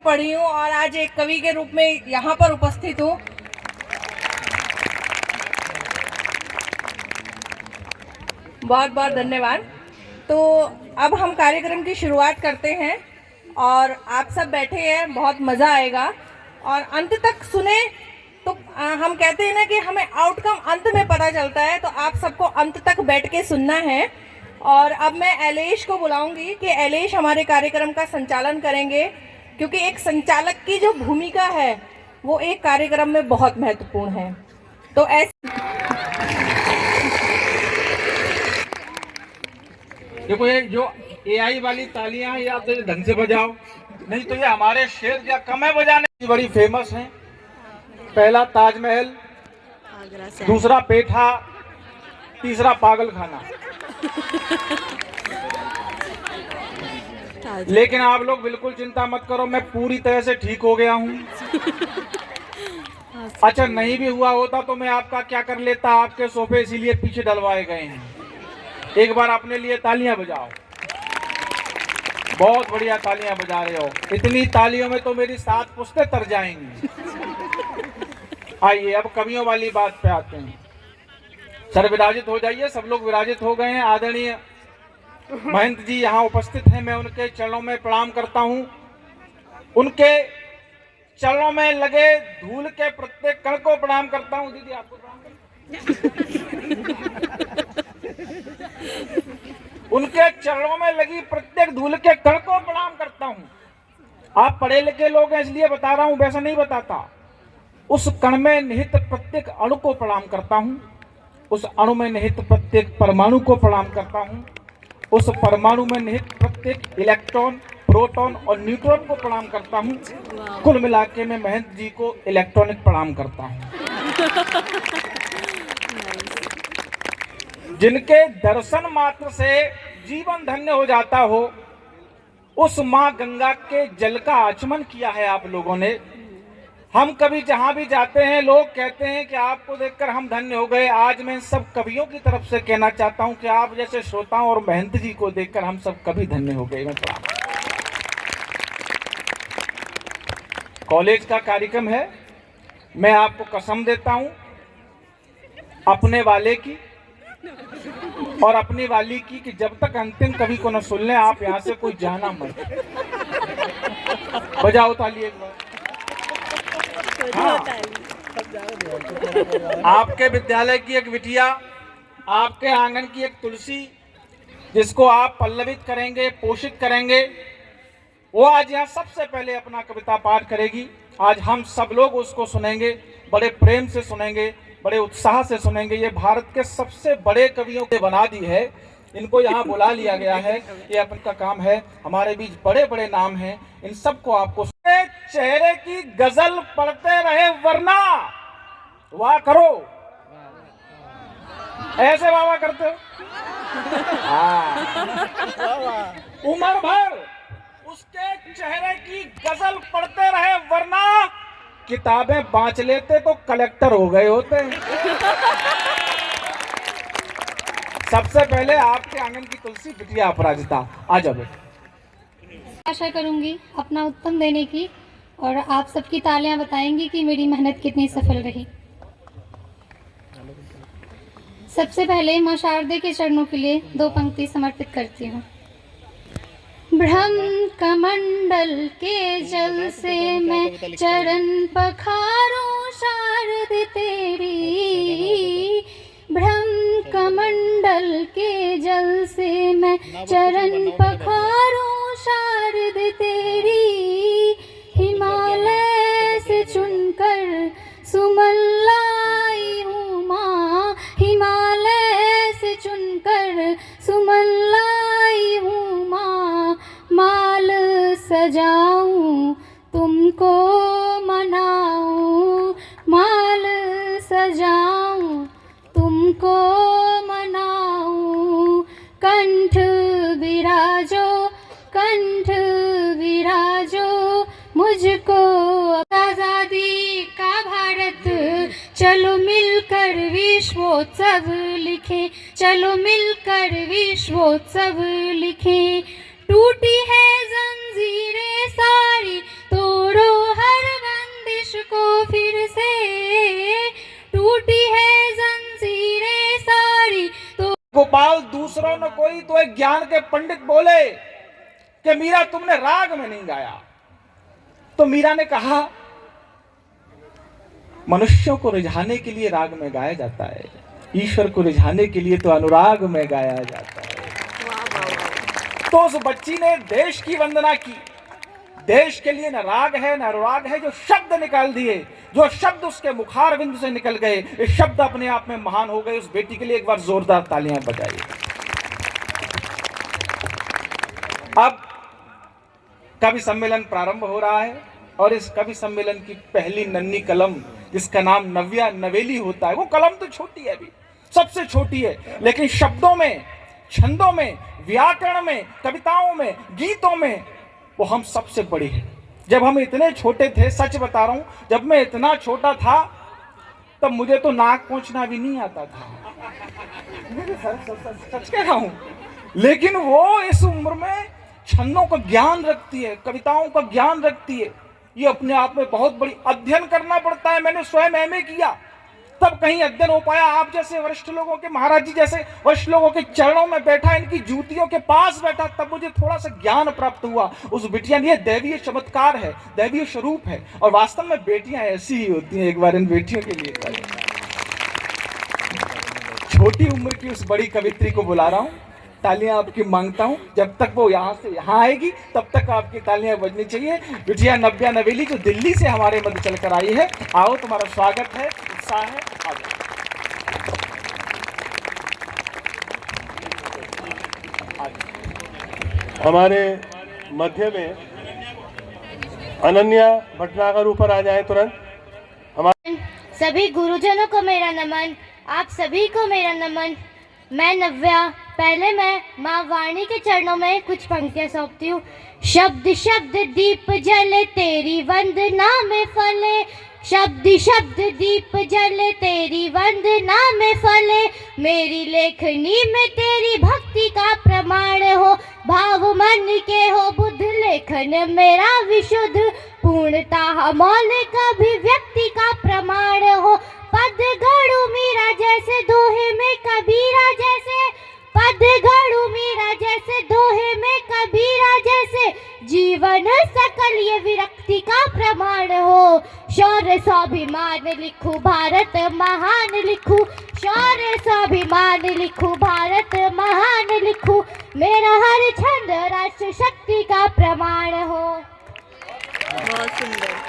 पढ़ी हूँ और आज एक कवि के रूप में यहाँ पर उपस्थित हूँ। बहुत बहुत धन्यवाद। तो अब हम कार्यक्रम की शुरुआत करते हैं और आप सब बैठे हैं, बहुत मज़ा आएगा और अंत तक सुने तो हम कहते हैं ना कि हमें आउटकम अंत में पता चलता है, तो आप सबको अंत तक बैठ के सुनना है। और अब मैं ऐलेश को बुलाऊंगी कि ऐलेश हमारे कार्यक्रम का संचालन करेंगे, क्योंकि एक संचालक की जो भूमिका है वो एक कार्यक्रम में बहुत महत्वपूर्ण है। तो देखो ये जो एआई वाली तालियां हैं, आप ढंग से बजाओ, नहीं तो ये हमारे शेर क्या कम है बजाने की, बड़ी फेमस हैं। पहला ताजमहल, दूसरा पेठा, तीसरा पागल खाना। लेकिन आप लोग बिल्कुल चिंता मत करो, मैं पूरी तरह से ठीक हो गया हूँ। अच्छा, नहीं भी हुआ होता तो मैं आपका क्या कर लेता, आपके सोफे इसीलिए पीछे डलवाए गए हैं। एक बार अपने लिए तालियां बजाओ, बहुत बढ़िया तालियां बजा रहे हो। इतनी तालियों में तो मेरी 7 पुश्तें तर जाएंगी। आइए अब कवियों वाली बात पे आते हैं। सर विराजित हो जाइए, सब लोग विराजित हो गए हैं। आदरणीय महंत जी यहाँ उपस्थित हैं, मैं उनके चरणों में प्रणाम करता हूँ। उनके चरणों में लगे धूल के प्रत्येक कण को प्रणाम करता हूँ। दीदी आपको प्रणाम करता उनके चरणों में लगी प्रत्येक धूल के कण को प्रणाम करता हूँ। आप पढ़े लिखे लोग हैं इसलिए बता रहा हूँ, वैसा नहीं बताता। उस कण में निहित प्रत्येक अणु को प्रणाम करता हूँ। उस अणु में निहित प्रत्येक परमाणु को प्रणाम करता हूँ। उस परमाणु में निहित प्रत्येक इलेक्ट्रॉन, प्रोटॉन और न्यूट्रॉन को प्रणाम करता हूँ। कुल मिलाके में महंत जी को इलेक्ट्रॉनिक प्रणाम करता हूँ। जिनके दर्शन मात्र से जीवन धन्य हो जाता हो, उस माँ गंगा के जल का आचमन किया है आप लोगों ने। हम कभी जहां भी जाते हैं लोग कहते हैं कि आपको देखकर हम धन्य हो गए। आज मैं सब कवियों की तरफ से कहना चाहता हूं कि आप जैसे श्रोताओं और महंत जी को देखकर हम सब कभी धन्य हो गए। मैं कॉलेज का कार्यक्रम है, मैं आपको कसम देता हूं अपने वाले की और अपनी वाली की कि जब तक अंतिम कवि को न सुन लें आप यहां से कोई जाना मत। बजाओ ताली एक बार। हाँ। आपके विद्यालय की एक बिटिया, आपके आंगन की एक तुलसी, जिसको आप पल्लवित करेंगे, पोषित करेंगे, वो आज यहाँ सबसे पहले अपना कविता पाठ करेगी। आज हम सब लोग उसको सुनेंगे, बड़े प्रेम से सुनेंगे, बड़े उत्साह से सुनेंगे। ये भारत के सबसे बड़े कवियों ने बना दी है, इनको यहाँ बुला लिया गया है, ये अपन का काम है। हमारे बीच बड़े बड़े नाम हैं, इन सबको आपको चेहरे की गजल पढ़ते रहे वरना वाह करो, ऐसे वाह करते हो। उम्र भर उसके चेहरे की गजल पढ़ते रहे वरना किताबें बांच लेते तो कलेक्टर हो गए होते। सबसे पहले आपके आंगन की तुलसी बिटिया अपराजिता, आ जाओ। आशा करूंगी अपना उत्तम देने की और आप सबकी तालियां बताएंगी कि मेरी मेहनत कितनी सफल रही। सबसे पहले मां शारदे के चरणों के लिए 2 पंक्ति समर्पित करती हूँ। ब्रह्म कमंडल के जल से मैं चरण पखारूं शारदे तेरी। ब्रह्म कमंडल के जल से मैं चरण पखारूं शारदे तेरी। हिमालय से चुनकर सुमन लाई हूँ माँ, हिमालय से चुनकर सुमन लाई हूँ माँ। माल सजाऊं तुमको मनाऊं, माल सजाऊं तुमको मनाऊं। कंठ विराजो, कंठ विराजो मुझको। आजादी का भारत चलो मिलकर विश्वोत्सव लिखे, चलो मिलकर विश्वोत्सव लिखे। टूटी है जंजीरें सारी, तोड़ दूसरों ने कोई तो एक ज्ञान के पंडित बोले कि मीरा तुमने राग में नहीं गाया। तो मीरा ने कहा मनुष्यों को रिझाने के लिए राग में गाया जाता है, ईश्वर को रिझाने के लिए तो अनुराग में गाया जाता है। तो उस बच्ची ने देश की वंदना की। देश के लिए न राग है न अनुराग है, जो शब्द निकाल दिए, जो शब्द उसके मुखार बिंदु से निकल गए, ये शब्द अपने आप में महान हो गए। उस बेटी के लिए एक बार जोरदार तालियां बजाइए। अब कवि सम्मेलन प्रारंभ हो रहा है और इस कवि सम्मेलन की पहली नन्ही कलम, जिसका नाम नव्या नवेली होता है, वो कलम तो छोटी है, अभी सबसे छोटी है, लेकिन शब्दों में, छंदों में, व्याकरण में, कविताओं में, गीतों में वो हम सबसे बड़ी है। जब हम इतने छोटे थे, सच बता रहा हूं, जब मैं इतना छोटा था तब मुझे तो नाक पहुंचना भी नहीं आता था। सच कह रहा हूं। लेकिन वो इस उम्र में छंदों का ज्ञान रखती है, कविताओं का ज्ञान रखती है। ये अपने आप में बहुत बड़ी अध्ययन करना पड़ता है। मैंने स्वयं एमए किया तब कहीं अध्ययन हो पाया। आप जैसे वरिष्ठ लोगों के, महाराज जी जैसे वरिष्ठ लोगों के चरणों में बैठा, इनकी जूतियों के पास बैठा, तब मुझे थोड़ा सा ज्ञान प्राप्त हुआ। उस बिटिया ने, ये दैवीय चमत्कार है, दैवीय स्वरूप है। और वास्तव में बेटियां ऐसी ही होती हैं। एक बार इन बेटियों के लिए छोटी उम्र की उस बड़ी कवित्री को बुला रहा हूं, तालियां आपकी मांगता हूं। जब तक वो यहां से यहां आएगी तब तक आपकी तालियां बजनी चाहिए। बिटिया नव्या नवेली जो दिल्ली से हमारे मध्य चलकर आई है, आओ, तुम्हारा स्वागत है, उत्साह है, आ जाओ। हमारे मध्य में अनन्या भटनागर ऊपर आ जाए तुरंत। सभी गुरुजनों को मेरा नमन, आप सभी को मेरा नमन। मैं नव्या, पहले मैं माँ वाणी के चरणों में कुछ पंक्तियाँ सौंपती हूँ। शब्द शब्द दीप जले तेरी वंदना में फले, शब्द शब्द दीप जले तेरी वंदना में फले, मेरी लेखनी में तेरी भक्ति का प्रमाण हो, भाव मन के हो बुद्ध लेखन मेरा विशुद्ध, पूर्णता मौलिक अभिव्यक्ति का प्रमाण हो, पद गढ़ू मीरा जैसे दोहे में कबीरा जैसे, पद गढ़ू मीरा जैसे दोहे में कबीरा जैसे, जीवन सकल ये विरक्ति का प्रमाण हो, शौर्य स्वाभिमान लिखूं भारत महान लिखूं, शौर्य स्वाभिमान लिखूं भारत महान लिखूं, मेरा हर छंद राष्ट्र शक्ति का प्रमाण हो। बहुत सुंदर।